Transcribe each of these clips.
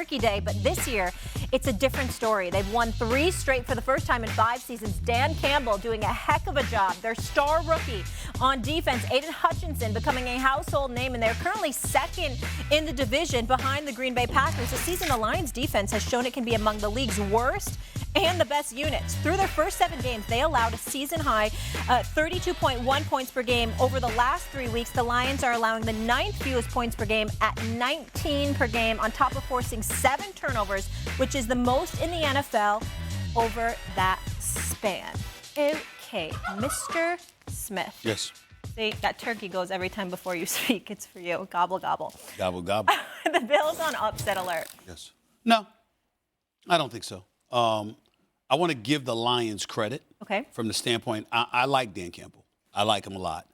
Turkey Day, but this year it's a different story. They've won 3 straight for the first time in 5 seasons. Dan Campbell doing a heck of a job. Their star rookie on defense, Aiden Hutchinson, becoming a household name, and they're currently second in the division behind the Green Bay Packers. This season, the Lions defense has shown it can be among the league's worst and the best units. Through their first 7 games, they allowed a season-high 32.1 points per game. Over the last 3 weeks, the Lions are allowing the 9th fewest points per game at 19 per game, on top of forcing 7 turnovers, which is the most in the NFL over that span. Okay, Mr. Smith. Yes. See, that turkey goes every time before you speak. It's for you. Gobble, gobble. Gobble, gobble. The Bills on upset alert. Yes. No, I don't think so. I want to give the Lions credit. Okay. From the standpoint, I like Dan Campbell. I like him a lot.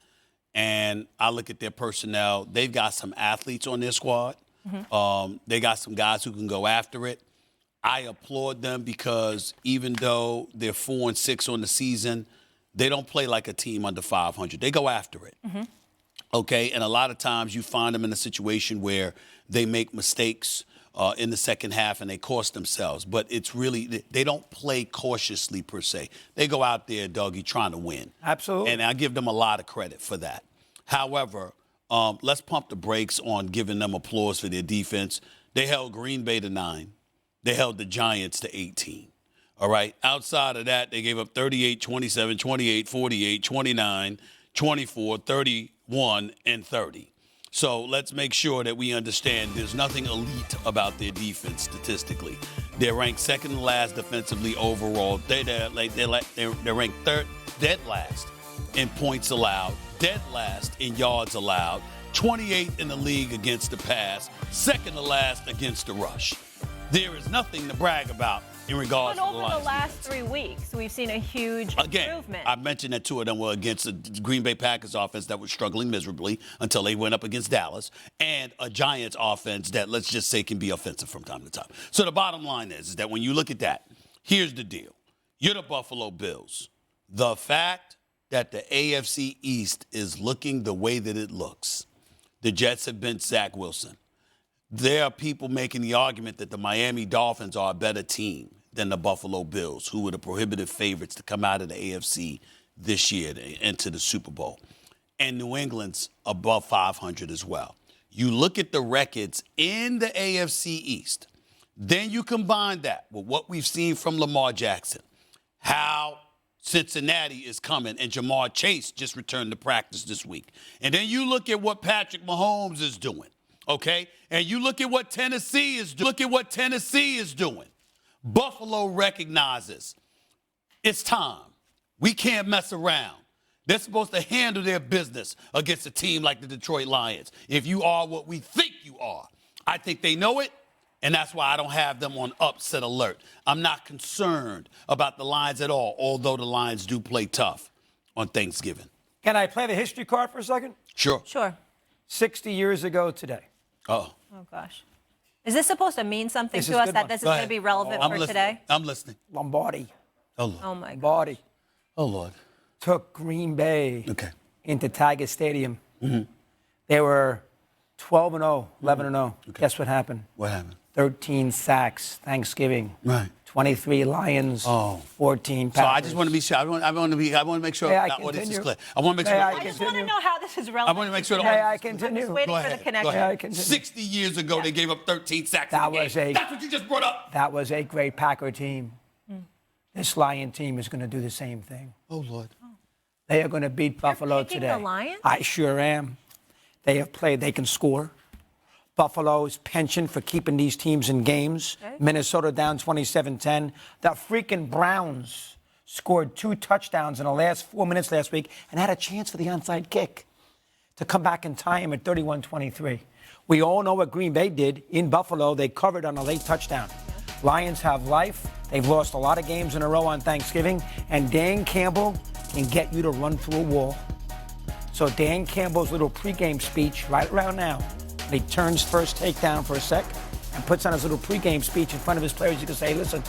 And I look at their personnel. They've got some athletes on their squad. Mm-hmm. They got some guys who can go after it. I applaud them because even though they're 4-6 on the season, they don't play like a team under 500. They go after it. Mm-hmm. Okay? And a lot of times you find them in a situation where they make mistakes in the second half and they cost themselves. But it's really, they don't play cautiously per se. They go out there, Dougie, trying to win. Absolutely. And I give them a lot of credit for that. However, let's pump the brakes on giving them applause for their defense. They held Green Bay to 9. They held the Giants to 18. All right. Outside of that, they gave up 38, 27, 28, 48, 29, 24, 31, and 30. So let's make sure that we understand there's nothing elite about their defense statistically. They're ranked second to last defensively overall. They're ranked dead last in points allowed, dead last in yards allowed, 28th in the league against the pass, second to last against the rush. There is nothing to brag about in regards to the Lions. Over the last 3 weeks, we've seen a huge improvement. I mentioned that 2 of them were against the Green Bay Packers offense that was struggling miserably until they went up against Dallas, and a Giants offense that, let's just say, can be offensive from time to time. So the bottom line is that when you look at that, here's the deal. You're the Buffalo Bills. The fact that the AFC East is looking the way that it looks, the Jets have been Zach Wilson. There are people making the argument that the Miami Dolphins are a better team than the Buffalo Bills, who were the prohibitive favorites to come out of the AFC this year to enter the Super Bowl. And New England's above 500 as well. You look at the records in the AFC East, then you combine that with what we've seen from Lamar Jackson, how Cincinnati is coming, and Jamar Chase just returned to practice this week. And then you look at what Patrick Mahomes is doing. Okay? And you look at what Tennessee is doing. Buffalo recognizes it's time. We can't mess around. They're supposed to handle their business against a team like the Detroit Lions. If you are what we think you are, I think they know it, and that's why I don't have them on upset alert. I'm not concerned about the Lions at all, although the Lions do play tough on Thanksgiving. Can I play the history card for a second? Sure. 60 years ago today. Oh. Oh, gosh. Is this supposed to mean something to us that this is going to be relevant for today? I'm listening. Lombardi. Oh, Lord. Oh, my God. Lombardi. Oh, Lord. Took Green Bay into Tiger Stadium. Mm-hmm. They were 12-0, 11-0. Guess what happened? What happened? 13 sacks Thanksgiving. Right. 23 Lions, 14 Packers. So I just want to be sure. I want to make sure the audience is clear. I want to make sure. I just want to know how this is relevant. I want to make sure. I continue. I'm waiting for the connection. 60 years ago, they gave up 13 sacks. That's what you just brought up. That was a great Packer team. This Lion team is going to do the same thing. Oh, Lord. They are going to beat Buffalo today. The Lions? I sure am. They have played. They can score. Buffalo's penchant for keeping these teams in games. Okay. Minnesota down 27-10. The freaking Browns scored 2 touchdowns in the last 4 minutes last week and had a chance for the onside kick to come back and tie him at 31-23. We all know what Green Bay did in Buffalo. They covered on a late touchdown. Lions have life. They've lost a lot of games in a row on Thanksgiving. And Dan Campbell can get you to run through a wall. So Dan Campbell's little pregame speech right around now, he turns first takedown for a sec and puts on his little pregame speech in front of his players. You can say, listen,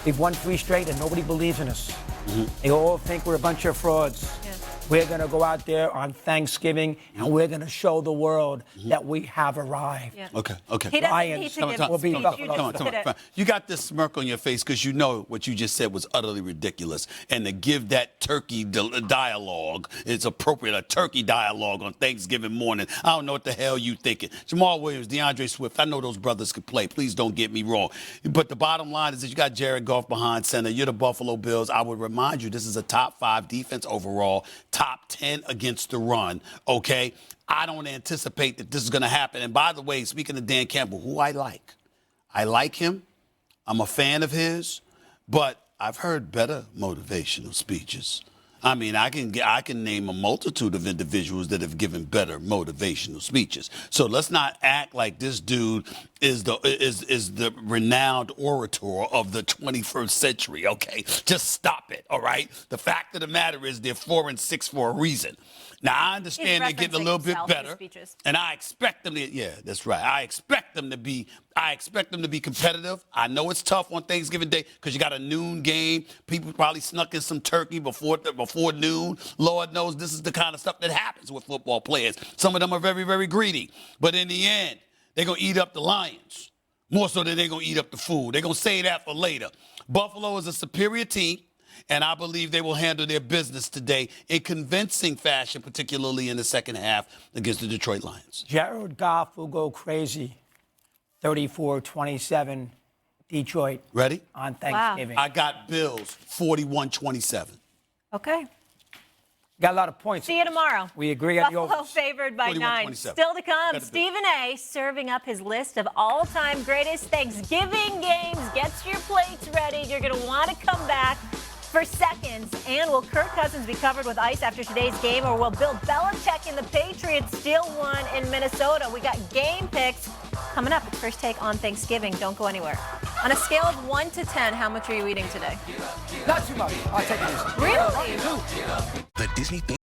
we've won 3 straight and nobody believes in us. Mm-hmm. They all think we're a bunch of frauds. Yeah. We're going to go out there on Thanksgiving, and we're going to show the world that we have arrived. Yeah. Okay. He doesn't Lions. need to Come give on, a we'll be speech. Buffalo. You Come on, just come did on. it. Fine. You got this smirk on your face because you know what you just said was utterly ridiculous. And to give that turkey dialogue is appropriate, a turkey dialogue on Thanksgiving morning. I don't know what the hell you thinking. Jamal Williams, DeAndre Swift, I know those brothers could play. Please don't get me wrong. But the bottom line is that you got Jared Goff behind center. You're the Buffalo Bills. I would remind you, this is a top 5 defense overall, top 10 against the run, okay? I don't anticipate that this is going to happen. And by the way, speaking of Dan Campbell, who I like him. I'm a fan of his, but I've heard better motivational speeches. I mean, I can name a multitude of individuals that have given better motivational speeches. So let's not act like this dude is the renowned orator of the 21st century, okay? Just stop it, all right? The fact of the matter is they're 4-6 for a reason. Now, I understand they're getting a little bit better, and I expect them to, yeah, that's right. I expect them to be competitive. I know it's tough on Thanksgiving Day because you got a noon game. People probably snuck in some turkey before noon. Lord knows this is the kind of stuff that happens with football players. Some of them are very, very greedy. But in the end, they're going to eat up the Lions more so than they're going to eat up the food. They're going to save that for later. Buffalo is a superior team. And I believe they will handle their business today in convincing fashion, particularly in the second half against the Detroit Lions. Jared Goff will go crazy. 34-27, Detroit. Ready? On Thanksgiving. I got Bills 41-27. Okay. Got a lot of points. See you tomorrow. We agree on the Buffalo overs. favored by 9. Still to come, Stephen A. serving up his list of all-time greatest Thanksgiving games. Get your plates ready. You're going to want to come back for seconds. And will Kirk Cousins be covered with ice after today's game, or will Bill Belichick and the Patriots steal one in Minnesota? We got game picks coming up. It's First Take on Thanksgiving. Don't go anywhere. On a scale of 1 to 10, how much are you eating today? Not too much. I'll take it easy. Really? The Disney